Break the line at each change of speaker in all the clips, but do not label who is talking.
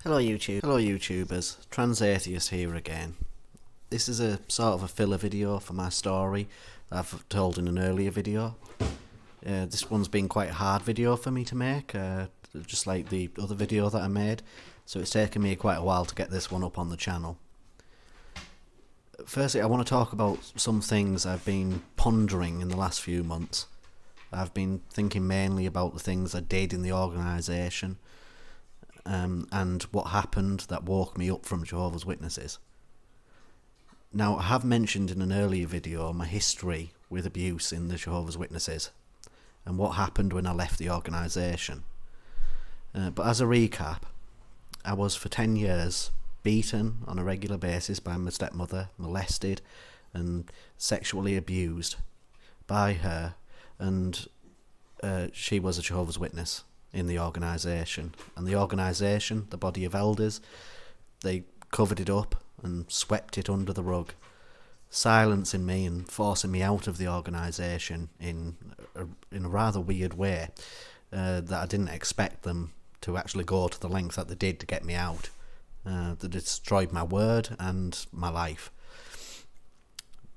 Hello YouTubers, Trans Atheist here again. This is a sort of a filler video for my story that I've told in an earlier video. This one's been quite a hard video for me to make, just like the other video that I made, so it's taken me quite a while to get this one up on the channel. Firstly, I want to talk about some things I've been pondering in the last few months. I've been thinking mainly about the things I did in the organisation, and what happened that woke me up from Jehovah's Witnesses. Now, I have mentioned in an earlier video my history with abuse in the Jehovah's Witnesses and what happened when I left the organisation. But as a recap, I was for 10 years beaten on a regular basis by my stepmother, molested and sexually abused by her, and she was a Jehovah's Witness in the organisation. And the organisation, the body of elders, they covered it up and swept it under the rug, silencing me and forcing me out of the organisation in a rather weird way that I didn't expect them to actually go to the length that they did to get me out. They destroyed my word and my life.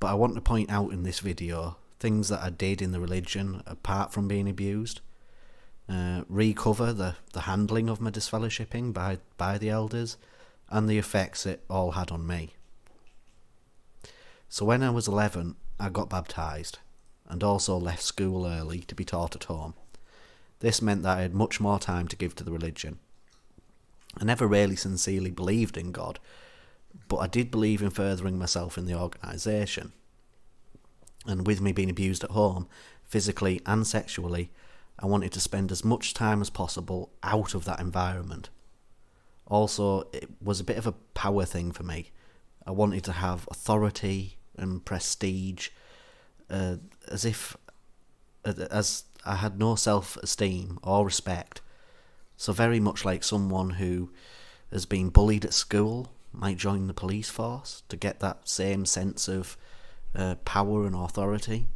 But I want to point out in this video things that I did in the religion apart from being abused, recover the handling of my disfellowshipping by the elders, and the effects it all had on me. So when I was 11, I got baptised, and also left school early to be taught at home. This meant that I had much more time to give to the religion. I never really sincerely believed in God, but I did believe in furthering myself in the organisation. And with me being abused at home, physically and sexually, I wanted to spend as much time as possible out of that environment. Also, it was a bit of a power thing for me. I wanted to have authority and prestige, as I had no self-esteem or respect. So very much like someone who has been bullied at school might join the police force to get that same sense of power and authority.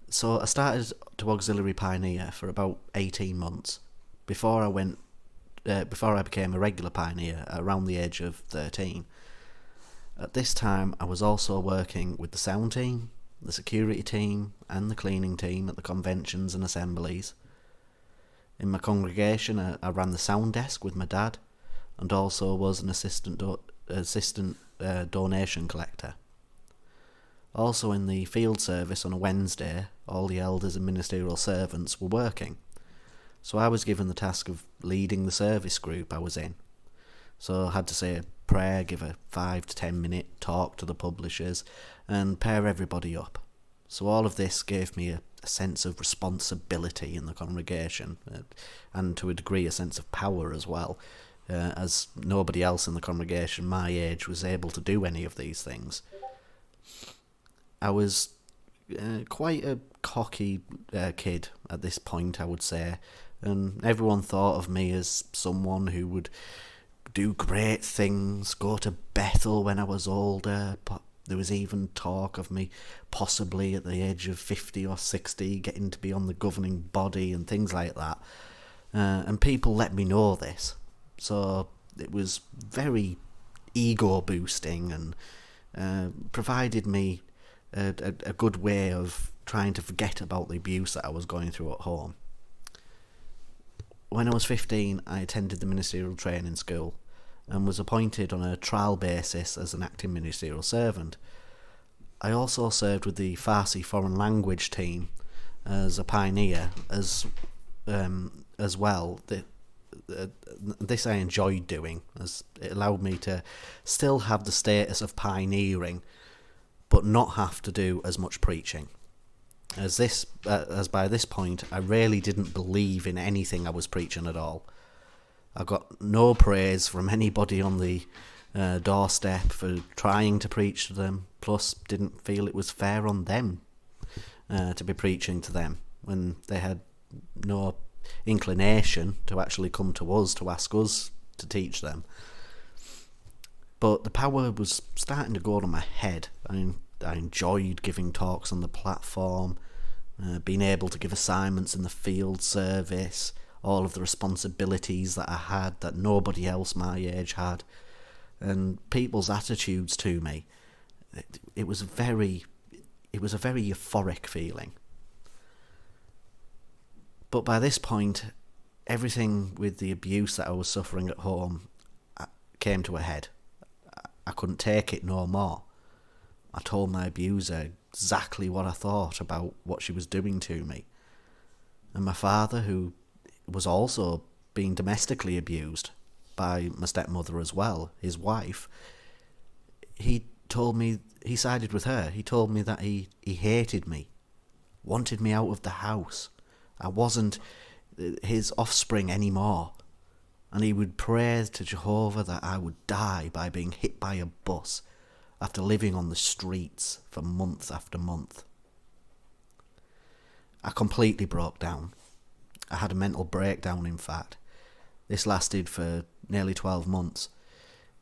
So I started to auxiliary pioneer for about 18 months before I became a regular pioneer around the age of 13. At this time, I was also working with the sound team, the security team, and the cleaning team at the conventions and assemblies. In my congregation, I ran the sound desk with my dad, and also was an assistant donation collector. Also in the field service on a Wednesday, all the elders and ministerial servants were working. So I was given the task of leading the service group I was in. So I had to say a prayer, give a 5 to 10 minute talk to the publishers, and pair everybody up. So all of this gave me a sense of responsibility in the congregation, and to a degree a sense of power as well, as nobody else in the congregation my age was able to do any of these things. I was quite a cocky kid at this point, I would say, and everyone thought of me as someone who would do great things, go to Bethel when I was older. But there was even talk of me possibly at the age of 50 or 60 getting to be on the governing body and things like that. And people let me know this. So it was very ego boosting and provided me a good way of trying to forget about the abuse that I was going through at home. When I was 15, I attended the ministerial training school and was appointed on a trial basis as an acting ministerial servant. I also served with the Farsi foreign language team as a pioneer as well. This I enjoyed doing, as it allowed me to still have the status of pioneering but not have to do as much preaching. As by this point, I really didn't believe in anything I was preaching at all. I got no praise from anybody on the doorstep for trying to preach to them, plus didn't feel it was fair on them to be preaching to them when they had no inclination to actually come to us to ask us to teach them. But the power was starting to go to my head. I enjoyed giving talks on the platform, being able to give assignments in the field service, all of the responsibilities that I had that nobody else my age had, and people's attitudes to me. It was a very euphoric feeling. But by this point, everything with the abuse that I was suffering at home came to a head. I couldn't take it no more. I told my abuser exactly what I thought about what she was doing to me. And my father, who was also being domestically abused by my stepmother as well, his wife, he sided with her. He told me that he hated me, wanted me out of the house. I wasn't his offspring anymore. And he would pray to Jehovah that I would die by being hit by a bus after living on the streets for month after month. I completely broke down. I had a mental breakdown, in fact. This lasted for nearly 12 months,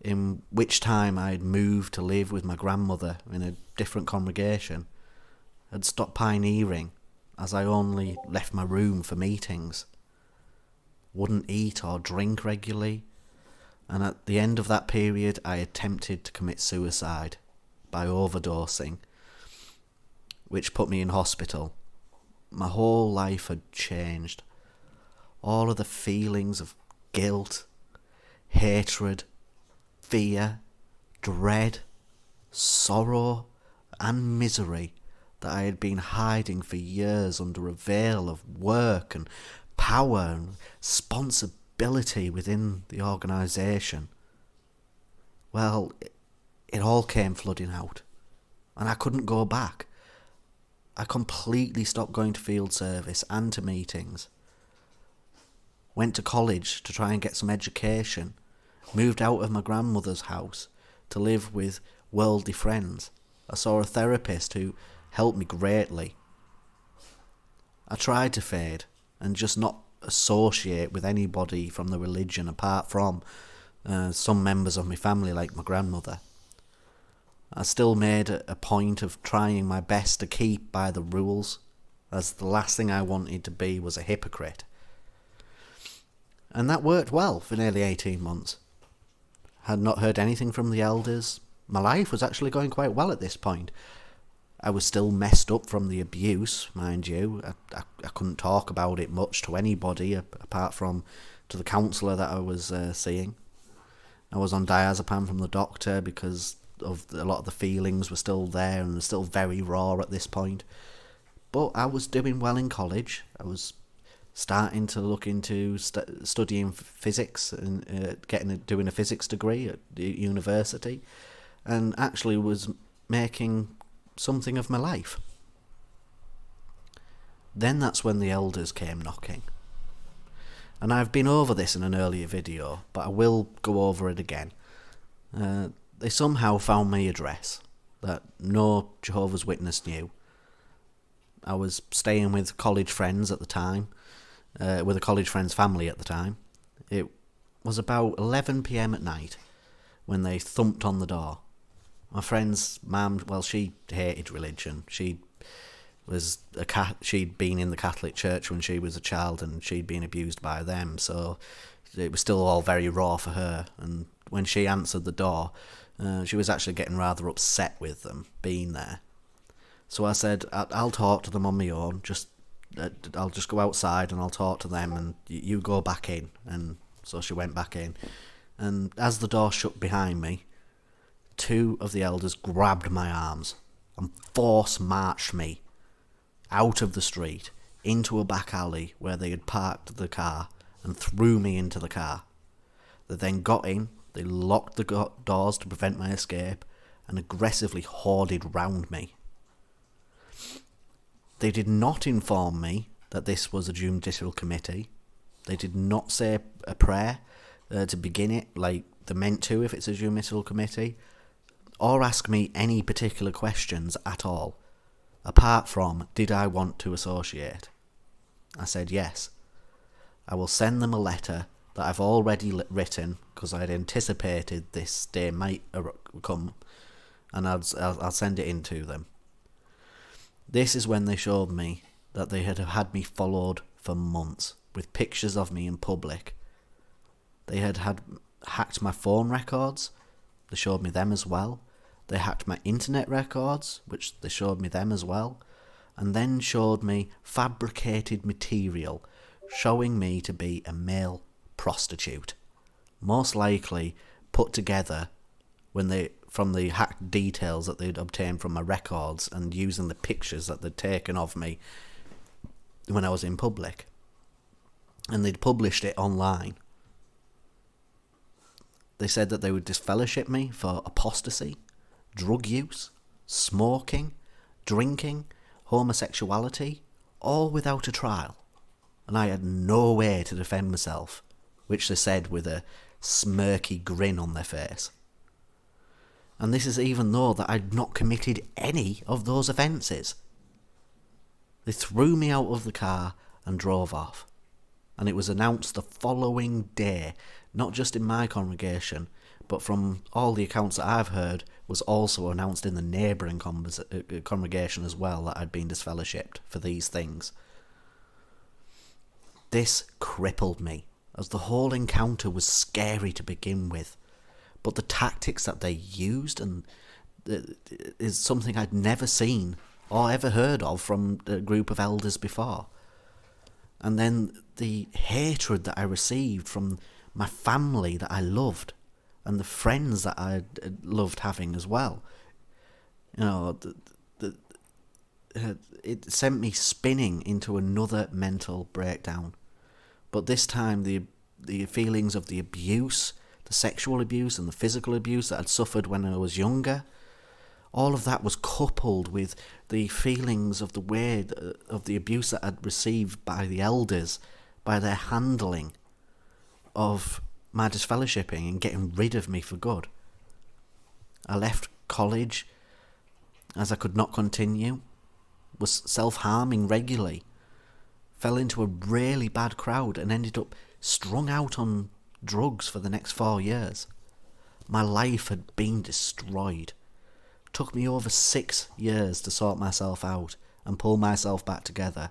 in which time I had moved to live with my grandmother in a different congregation. I'd stopped pioneering, as I only left my room for meetings. Wouldn't eat or drink regularly, and at the end of that period I attempted to commit suicide by overdosing, which put me in hospital. My whole life had changed. All of the feelings of guilt, hatred, fear, dread, sorrow and misery that I had been hiding for years under a veil of work and power and responsibility within the organisation. Well, it all came flooding out, and I couldn't go back. I completely stopped going to field service and to meetings. Went to college to try and get some education. Moved out of my grandmother's house to live with worldly friends. I saw a therapist who helped me greatly. I tried to fade and just not associate with anybody from the religion apart from some members of my family like my grandmother. I still made a point of trying my best to keep by the rules, as the last thing I wanted to be was a hypocrite. And that worked well for nearly 18 months. Had not heard anything from the elders. My life was actually going quite well at this point. I was still messed up from the abuse, mind you. I couldn't talk about it much to anybody apart from to the counsellor that I was seeing. I was on diazepam from the doctor because of a lot of the feelings were still there and still very raw at this point. But I was doing well in college. I was starting to look into studying physics and doing a physics degree at the university, and actually was making something of my life. Then that's when the elders came knocking. And I've been over this in an earlier video, but I will go over it again. They somehow found my address that no Jehovah's Witness knew. I was staying with college friends at the time, with a college friend's family at the time. It was about 11 p.m. at night when they thumped on the door. My friend's mum, well, she hated religion. She'd been in the Catholic Church when she was a child, and she'd been abused by them, so it was still all very raw for her. And when she answered the door, she was actually getting rather upset with them being there. So I said, I'll talk to them on my own. I'll just go outside and I'll talk to them, and you go back in. And so she went back in. And as the door shut behind me, two of the elders grabbed my arms and force marched me out of the street into a back alley where they had parked the car and threw me into the car. They then got in, they locked the doors to prevent my escape, and aggressively hoarded round me. They did not inform me that this was a judicial committee. They did not say a prayer to begin it like they're meant to if it's a judicial committee, or ask me any particular questions at all, apart from, did I want to associate? I said yes. I will send them a letter that I've already written because I'd anticipated this day might come, and I'll send it in to them. This is when they showed me that they had had me followed for months, with pictures of me in public. They had hacked my phone records. They showed me them as well. They hacked my internet records, which they showed me them as well. And then showed me fabricated material showing me to be a male prostitute. Most likely put together from the hacked details that they'd obtained from my records and using the pictures that they'd taken of me when I was in public. And they'd published it online. They said that they would disfellowship me for apostasy, drug use, smoking, drinking, homosexuality, all without a trial. And I had no way to defend myself, which they said with a smirky grin on their face. And this is even though that I'd not committed any of those offences. They threw me out of the car and drove off. And it was announced the following day, not just in my congregation, but from all the accounts that I've heard, was also announced in the neighbouring congregation as well, that I'd been disfellowshipped for these things. This crippled me, as the whole encounter was scary to begin with. But the tactics that they used is something I'd never seen or ever heard of from a group of elders before. And then the hatred that I received from my family that I loved, and the friends that I loved having as well. You know, it sent me spinning into another mental breakdown. But this time the feelings of the abuse, the sexual abuse and the physical abuse that I'd suffered when I was younger, all of that was coupled with the feelings of the way of the abuse that I'd received by the elders, by their handling of my disfellowshipping and getting rid of me for good. I left college as I could not continue, was self-harming regularly, fell into a really bad crowd and ended up strung out on drugs for the next 4 years. My life had been destroyed. Took me over 6 years to sort myself out and pull myself back together.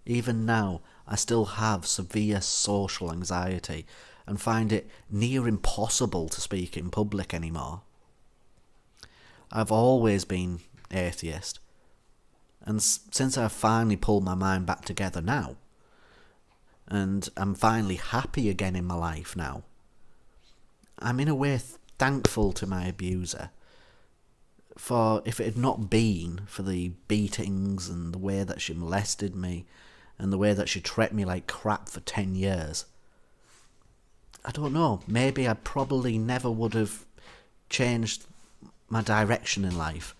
Even now, I still have severe social anxiety and find it near impossible to speak in public anymore. I've always been atheist, and since I've finally pulled my mind back together now, and I'm finally happy again in my life now, I'm in a way thankful to my abuser. For if it had not been for the beatings and the way that she molested me and the way that she treated me like crap for 10 years, I don't know, maybe I probably never would have changed my direction in life.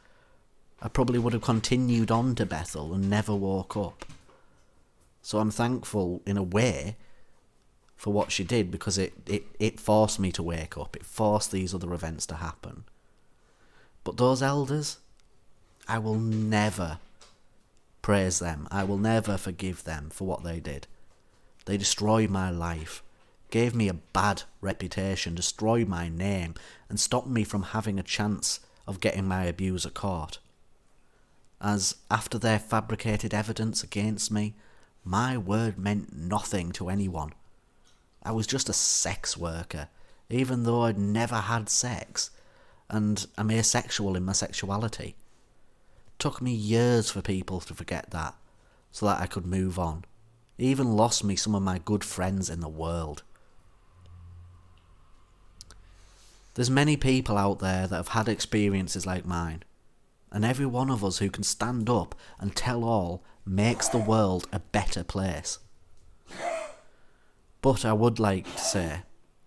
I probably would have continued on to Bethel and never woke up. So I'm thankful in a way for what she did, because it forced me to wake up. It forced these other events to happen. But those elders, I will never praise them. I will never forgive them for what they did. They destroyed my life, gave me a bad reputation, destroyed my name, and stopped me from having a chance of getting my abuser caught. As after their fabricated evidence against me, my word meant nothing to anyone. I was just a sex worker, even though I'd never had sex, and I'm asexual in my sexuality. Took me years for people to forget that, so that I could move on. Even lost me some of my good friends in the world. There's many people out there that have had experiences like mine, and every one of us who can stand up and tell all makes the world a better place. But I would like to say,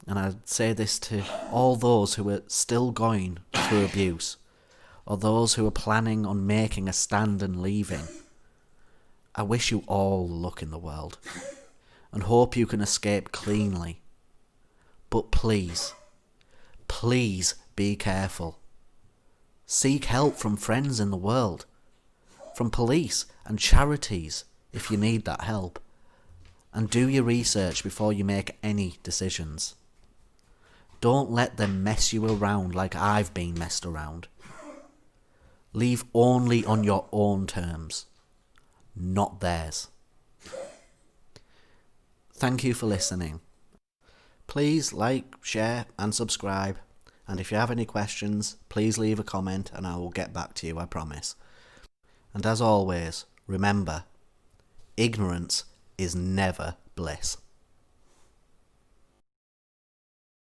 and I'd say this to all those who are still going through abuse, or those who are planning on making a stand and leaving, I wish you all the luck in the world, and hope you can escape cleanly. But please, please be careful. Seek help from friends in the world, from police and charities if you need that help, and do your research before you make any decisions. Don't let them mess you around like I've been messed around. Leave only on your own terms, not theirs. Thank you for listening. Please like, share and subscribe. And if you have any questions, please leave a comment and I will get back to you, I promise. And as always, remember, ignorance is never bliss.